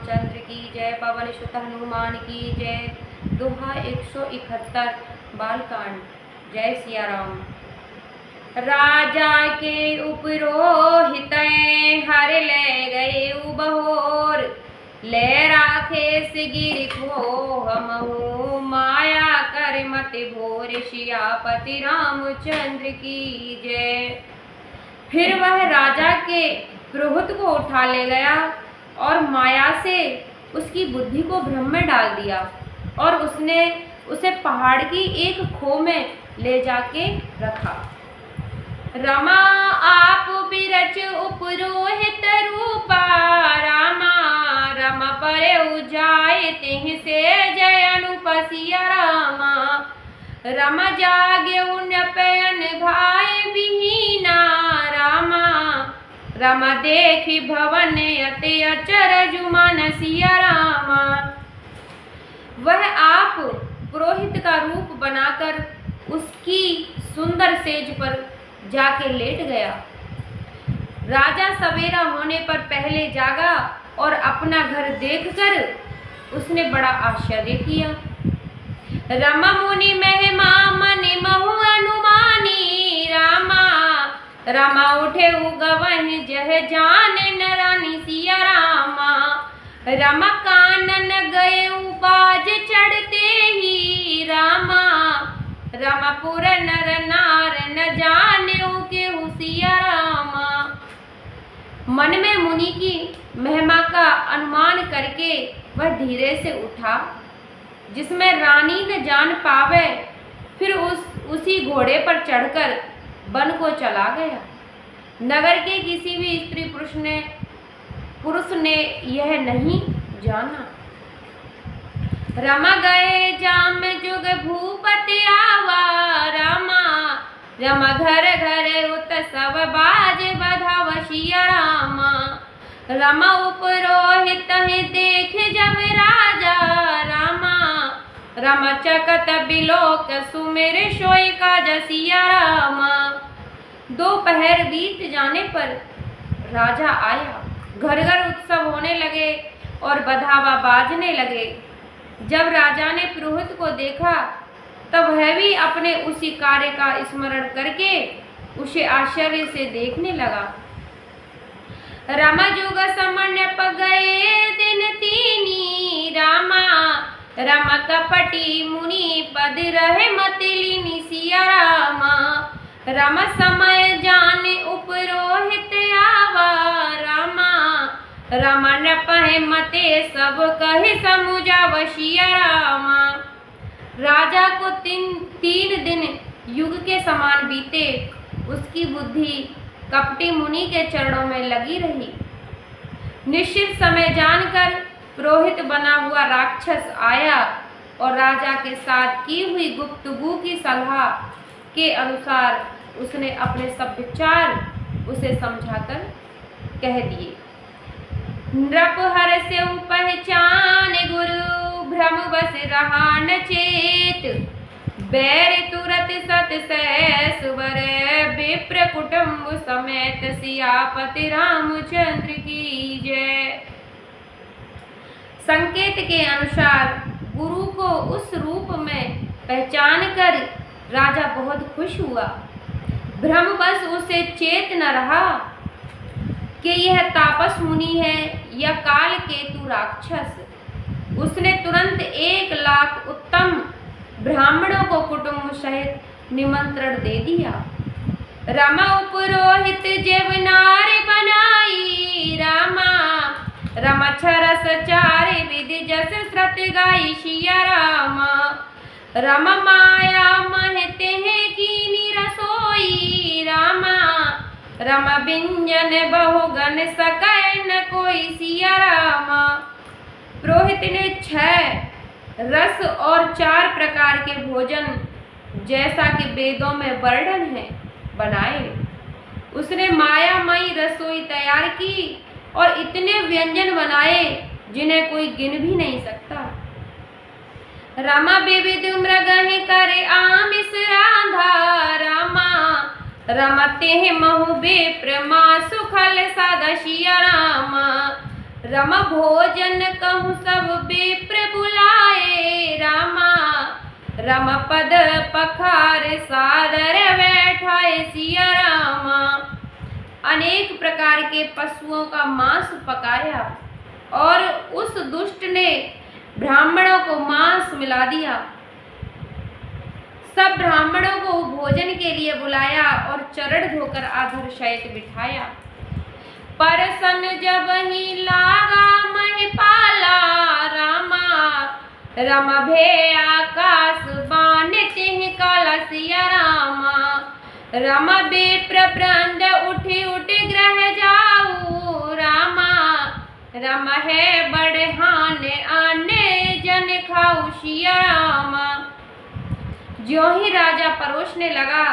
चंद्र की जय। पवन सुत हनुमान की जय। दोहा 171 बालकांड। जय सिया राम। राजा के उपरोहित हर ले गए बहोर, ले राखे सिगिर को हमहु माया कर मत भोर। सियापति रामचंद्र की जय। फिर वह राजा के पुरोहित को उठा ले गया और माया से उसकी बुद्धि को भ्रम में डाल दिया और उसने उसे पहाड़ की एक खो में ले जाके रखा। रमा आप बिरच उपरोहित रूपा, रामा रम पर उजाए तिह से जय अनुपसिया रामा। रम जागे उन्नपयन भाई बिहीना, रामा रम देखी भवन अति अचरज मन सिया रामा। वह आप पुरोहित का रूप बनाकर उसकी सुंदर सेज पर जाके लेट गया। राजा सवेरा होने पर पहले जागा और अपना घर देखकर उसने बड़ा आश्चर्य किया। रमा मुनि महिमा मन महु अनुमानी, रामा रमा उठे उगवह जह जान नरानी सिया रामा। रमा कानन गए बाज चढ़ते ही, रामा रमपुर नर नार न जाने के सिया रामा। मन में मुनि की महिमा का अनुमान करके वह धीरे से उठा जिसमें रानी न जान पावे। फिर उसी घोड़े पर चढ़कर वन को चला गया। नगर के किसी भी स्त्री पुरुष ने यह नहीं जाना। रमा गए जाम जुग भूपति आवा, रामा रमा घर घर उत्सव बाज बधाव सिया रामा। रमा उपरोहित देख जब राजा, रामा रमा चकत बिलोक सुमिर सोई का जसिया रामा। दोपहर बीत जाने पर राजा आया। घर घर उत्सव होने लगे और बधावा बाजने लगे। जब राजा ने पुरोहित को देखा तब वह भी अपने उसी कार्य का स्मरण करके उसे आश्चर्य से देखने लगा। रमा जुग समन्य गए दिन तीनी, रामा रमा कपटी मुनि पद रहे मतलिनी सिया रामा। रमा समय जाने उपरोहित आवा, रामा रमा न पहे मते सब कहे समुझा वशिया रामा। राजा को तीन दिन युग के समान बीते। उसकी बुद्धि कपटी मुनि के चरणों में लगी रही। निश्चित समय जानकर पुरोहित बना हुआ राक्षस आया और राजा के साथ की हुई गुप्तगू की सलाह के अनुसार उसने अपने सब विचार उसे समझाकर कह दिए। नृप हर से पहचान गुरु, भ्रम बस रहा न चेत। बैर तुरत सत सहस वर, विप्र कुटुंब समेत सियापति रामचंद्र की जय। संकेत के अनुसार गुरु को उस रूप में पहचान कर राजा बहुत खुश हुआ। भ्रम बस उसे चेत न रहा कि यह तापस मुनि है या काल केतु राक्षस। उसने तुरंत 1,00,000 उत्तम ब्राह्मणों को कुटुंब सहित निमंत्रण दे दिया। रमा उपरोहित जेव नार बनाई, रामा रमा छरस चारे विधि जस श्रत गाई सिया रामा। रमा माया महते हैं कीनी रसोई, रामा रमा व्यंजन बहुगन सकै न कोई सिया रामा। पुरोहित ने 6 रस और 4 प्रकार के भोजन जैसा कि वेदों में वर्णन है बनाए। उसने मायामयी रसोई तैयार की और इतने व्यंजन बनाए जिन्हें कोई गिन भी नहीं सकता। रमा विविध मृग करे आमिष राधा, रामा रमते महु विप्र मासु खल सदा सिया रामा। रम भोजन कहूँ सब विप्र बुलाए रामा। रम पद पखार सादर बैठाए सिया रामा। अनेक प्रकार के पशुओं का मांस पकाया और उस दुष्ट ने ब्राह्मणों को मांस मिला दिया। सब ब्राह्मणों को भोजन के लिए बुलाया और चरण धोकर आधर सहित बिठाया। परसन जब ही लागा महिपाला रामा। रम भे आकाश बान तिह काला सिया रामा। रम विप्र वृंद उठी उठी ग्रह जाऊ रामा। रम है बढ़हाने आने जन खाऊ सिया रामा। ज्यों ही राजा परोसने लगा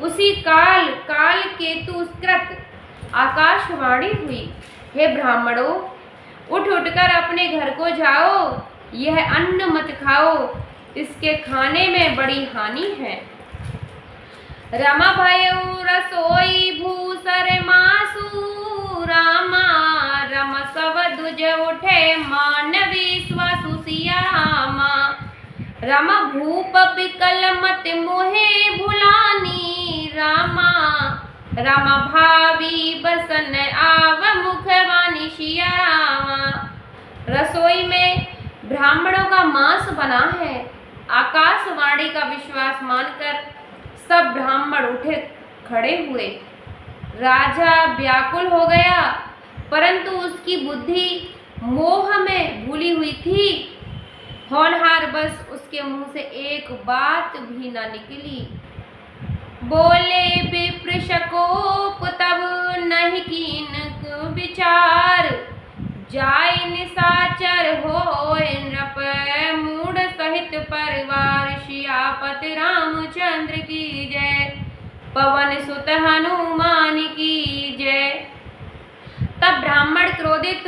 उसी काल काल केतु कृत आकाशवाणी हुई, हे ब्राह्मणों, उठ उठकर अपने घर को जाओ। यह अन्न मत खाओ, इसके खाने में बड़ी हानि है। रम भयउ रसोई भूसर मासु रामा। रम सब दुज उठे मानवी स्वासु सिया रामा। रम भूप विकल मत मोहे भुलानी रामा। रम भावी बसन आव मुखवानी सिया रामा। रसोई में ब्राह्मणों का मांस बना है। आकाशवाणी का विश्वास मानकर सब ब्राह्मण उठे खड़े हुए। राजा व्याकुल हो गया, परंतु उसकी बुद्धि मोह में भूली हुई थी। होनहार बस उसके मुंह से एक बात भी न निकली। बोले विप्र शकोप तब नहीं कीन विचार। जाय निशाचर हो नृप मूढ़ सहित परिवार। सियापति रामचंद्र की जय, पवन सुत हनुमान की जय। तब ब्राह्मण क्रोधित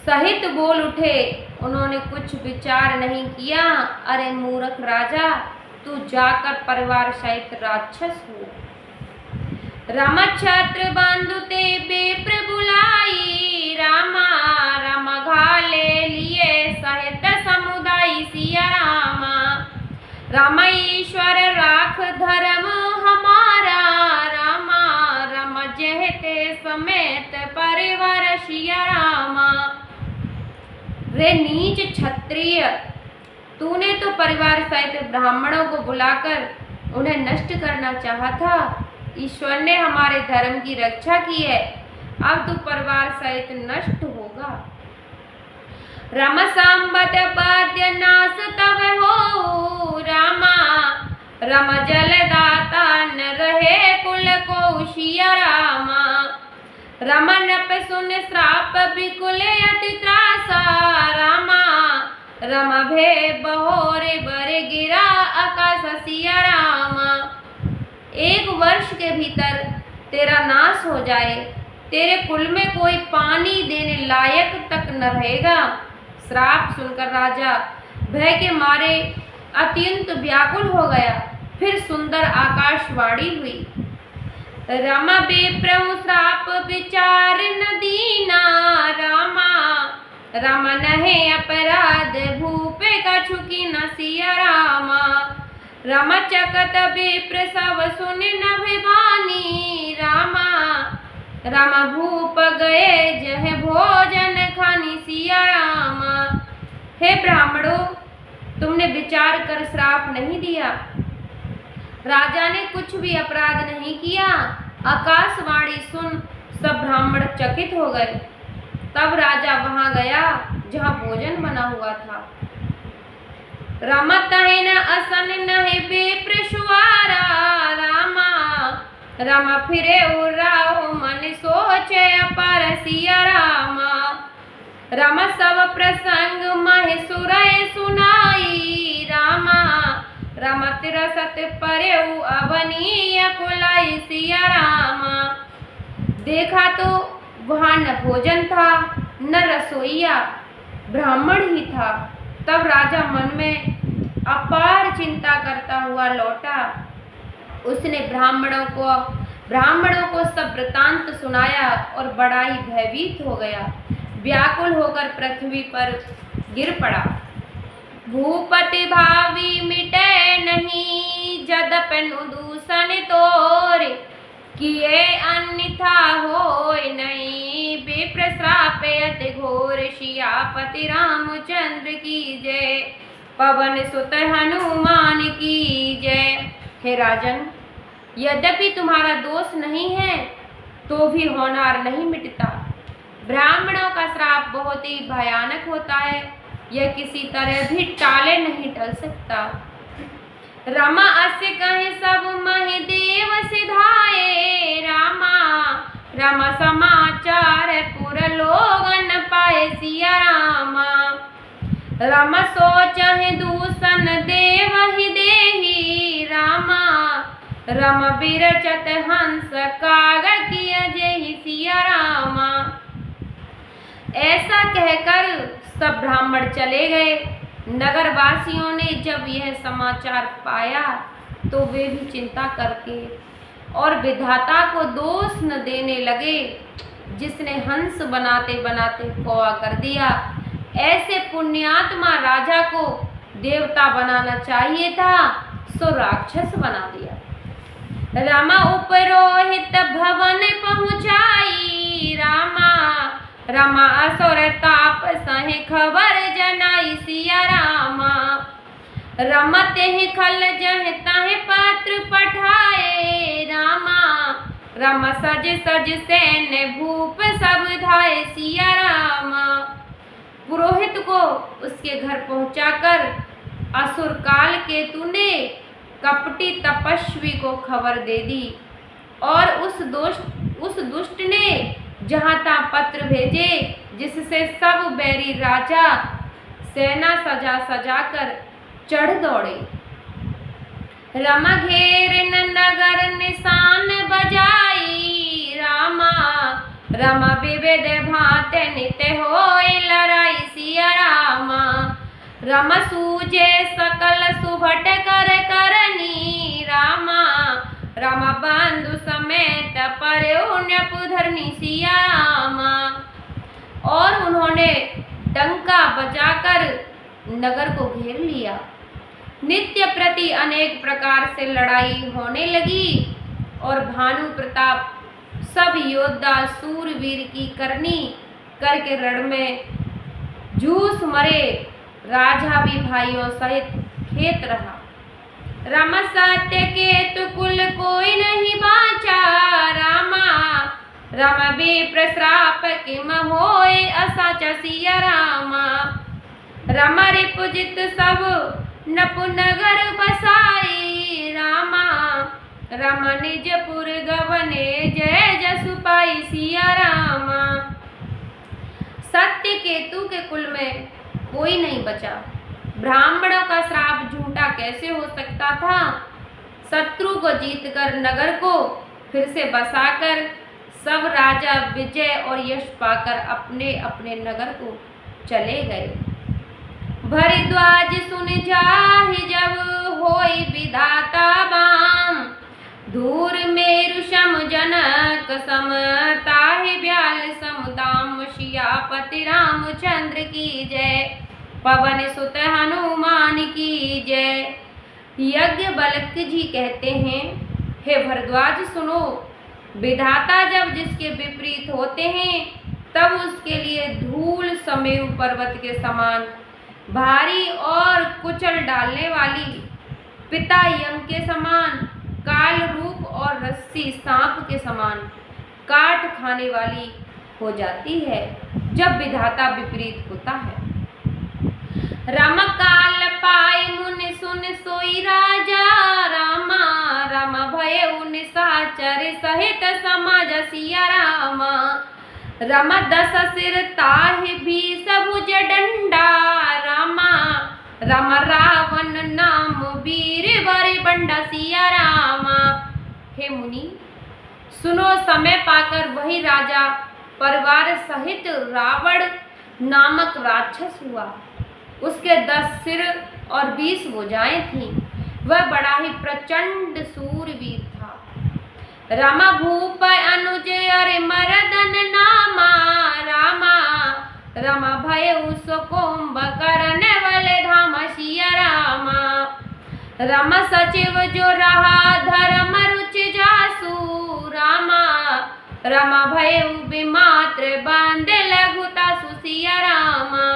सहित बोल उठे। उन्होंने कुछ विचार नहीं किया। अरे मूर्ख राजा, तू जाकर परिवार सहित राक्षस हो। रम छत्र बंधु ते विप्र बुलाई रामा। रम घाले लिए सहित समुदाय सिया रामा। रम ईश्वर राख धर्म हमारा रामा। रम जहते समेत परिवार सिया रामा। रे नीच क्षत्रिय, तूने तो परिवार सहित ब्राह्मणों को बुलाकर उन्हें नष्ट करना चाहा था। ईश्वर ने हमारे धर्म की रक्षा की है, अब तू परिवार सहित नष्ट होगा। रम संबत पद्य नाश तब हो रामा। रम जलदाता न रहे कुल को सिया रामा। रम नप सुन श्राप विकुल अति त्रासा रामा। रम भे बहोरे बर गिरा आकाश सिया रामा। 1 वर्ष के भीतर तेरा नाश हो जाए, तेरे कुल में कोई पानी देने लायक तक न रहेगा। श्राप सुनकर राजा भय के मारे अत्यंत व्याकुल हो गया। फिर सुंदर आकाशवाणी हुई। रम विप्र श्राप विचार न दीना रामा। रम नहे अपराध भूपे का छुकी न सिया रामा। रम चकत विप्र सब सुन न भिवानी रामा। रम भूप गए जह भोजन खानी सिया रामा। हे ब्राह्मणों, तुमने विचार कर श्राप नहीं दिया। राजा ने कुछ भी अपराध नहीं किया। आकाशवाणी सुन सब ब्राह्मण चकित हो गए। तब राजा वहां गया जहां भोजन बना हुआ था। रमत न असन नहे विप्र सुवारा रामा। रम फिरे उराओ मन सोचे अपार सिया रामा। रम सब प्रसंग मह सुरय सुनाई रामा। रमत रसत परेऊ अवनीय कुलाई सिया रामा। देखा तो वहाँ न भोजन था न रसोईया, ब्राह्मण ही था। तब राजा मन में अपार चिंता करता हुआ लौटा। उसने ब्राह्मणों को सब वृतांत सुनाया और बड़ा ही भयभीत हो गया। व्याकुल होकर पृथ्वी पर गिर पड़ा। भूपति भावी मिटे नहीं, जदपनु दूषण तोरे, किए अन्यथा होय नहीं, विप्र श्राप अति घोर, सियापति रामचंद्र की जय, पवन सुत हनुमान की जय। हे राजन, यद्यपि तुम्हारा दोष नहीं है तो भी होनहार नहीं मिटता। ब्राह्मणों का श्राप बहुत ही भयानक होता है, यह किसी तरह भी टाले नहीं टल सकता। रमा अस्य कहे सब महि देव सिधाए, रामा रामा समाचार पुर लोगन पाए, सिया रामा राम सोचहि दूषण देव ही देही, रामा रम बिरचत हंस काग किया जय, सिया रामा। ऐसा कहकर सब ब्राह्मण चले गए। नगरवासियों ने जब यह समाचार पाया तो वे भी चिंता करके और विधाता को दोष न देने लगे, जिसने हंस बनाते बनाते कौवा कर दिया। ऐसे पुण्यात्मा राजा को देवता बनाना चाहिए था, सो राक्षस बना दिया। रामा उपरोहित भवन पहुँचाई, रामा रमा असुर ताप सहे खबर जनाई, सिया रामा रमते ही खल जह तह पात्र पठाए, रामा रम सज सज सैन्य भूप सब धाये, सिया रामा। पुरोहित को उसके घर पहुंचाकर असुर काल केतु ने कपटी तपस्वी को खबर दे दी और उस दुष्ट ने जहां तहां पत्र भेजे, जिससे सब बैरी राजा सेना सजा सजा कर चढ़ दौड़े। रमा घेर नगर निशान बजाई, रामा रमा विविध भांति नित्य होय लड़ाई, सिया रामा रम सूझे सकल सुभट कर करनी, रामा रामा बंधु समेत पुधरनी, सिया रामा। और उन्होंने डंका बजाकर नगर को घेर लिया। नित्य प्रति अनेक प्रकार से लड़ाई होने लगी और भानु प्रताप सब योद्धा सूरवीर की करनी करके रण में झूस मरे। राजा भी भाइयों सहित खेत रहा। राम सत्य केतु कुल कोई नहीं बाचा, रामा राम विप्र श्राप किम होय असाचा, सिया रामा राम रिपुजित सब नपुनगर बसाई, रामा राम निजपुर गवने जय जसु पाई, सिया रामा। सत्य केतु के कुल में कोई नहीं बचा। ब्राह्मणों का श्राप झूठा कैसे हो सकता था। शत्रु को जीतकर नगर को फिर से बसाकर सब राजा विजय और यश पाकर अपने अपने नगर को चले गए। भरद्वाज सुन जाहि जब होई विधाता बाम, धूर मेरु सम जनक सम ताहि ब्याल समुदाम, सियापति रामचंद्र की जय, पवन सुत हनुमान की जय। यज्ञवल्क जी कहते हैं, हे भरद्वाज सुनो, विधाता जब जिसके विपरीत होते हैं तब उसके लिए धूल समेरु पर्वत के समान भारी और कुचल डालने वाली, पिता यम के समान काल रूप और रस्सी सांप के समान काट खाने वाली हो जाती है जब विधाता विपरीत होता है। राम काल पाई मुनि सुन सोई राजा, रामा राम भय निशाचर सहित समाज, सिया रामा रम दस सिर ताहि भी सबुज डंडा, रामा रम रावण नाम वीर बरि बंडा, सिया रामा। हे मुनि सुनो, समय पाकर वही राजा परिवार सहित रावण नामक राक्षस हुआ। उसके 10 सिर और 20 भुजाएं थीं। वह बड़ा ही प्रचंड सूरवीर था। रामा भूप अनुज अरे मरदन नामा, रामा रमा भय उस कुंभकर्ण वले धाम सिया रामा। रम सचिव जो रहा धर्म रुचि जासु रामा। रमा भय विमात्र बांध लघुता सुसिया रामा।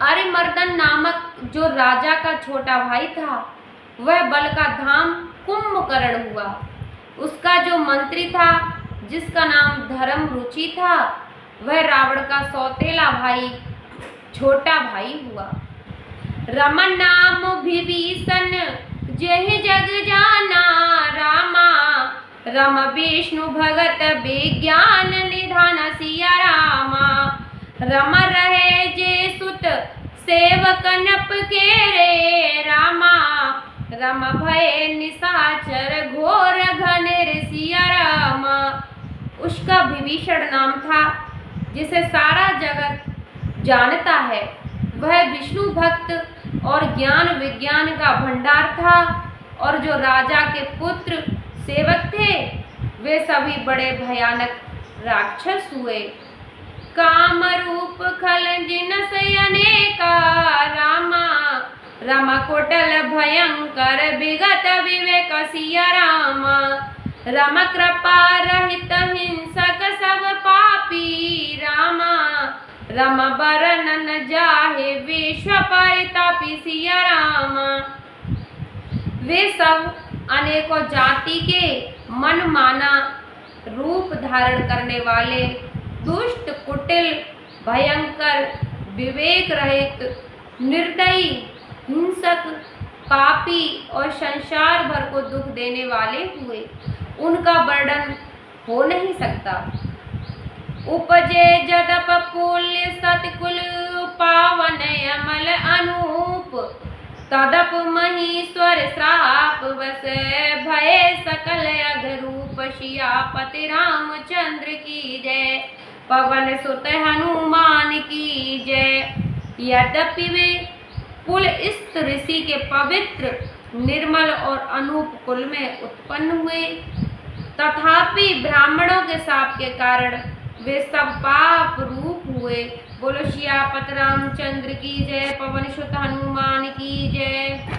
अरिमर्दन नामक जो राजा का छोटा भाई था वह बल का धाम कुंभकर्ण हुआ। उसका जो मंत्री था जिसका नाम धर्म रुचि था वह रावण का सौतेला भाई छोटा भाई हुआ। रमन नाम विभीषण जेहि जग जाना रामा। रम विष्णु भगत विज्ञान निधान सिया रामा। रम रहे जे सुत सेवक नप के रे रामा। रम भय निशाचर घोर घनेर सिया रामा। उसका विभीषण नाम था जिसे सारा जगत जानता है। वह विष्णु भक्त और ज्ञान विज्ञान का भंडार था और जो राजा के पुत्र सेवक थे वे सभी बड़े भयानक राक्षस हुए। काम रूप खल जिन से अनेका रामा। रमा कोटल भयंकर विगत विवेक सिया रामा। रम कृपा रहित हिंसक सब पापी रामा। रम बरनन जाहे विश्व परितापी सिया रामा। वे सब अनेकों जाति के मनमाना रूप धारण करने वाले दुष्ट कुटिल भयंकर विवेक रहित निर्दयी हिंसक पापी और संसार भर को दुख देने वाले हुए। उनका वर्णन हो नहीं सकता। उपजे जदप पुल्य सतकुल पावन अमल अनूप। तदप महीश्वर श्राप वस भय सकल अघरूप। सियापति रामचंद्र की जय। पवन सुत हनुमान की जय। यद्यपि वे पुलस्त ऋषि के पवित्र निर्मल और अनूप कुल में उत्पन्न हुए तथापि ब्राह्मणों के शाप के कारण वे सब पाप रूप हुए। बोलो सियापत रामचंद्र की जय। पवन सुत हनुमान की जय।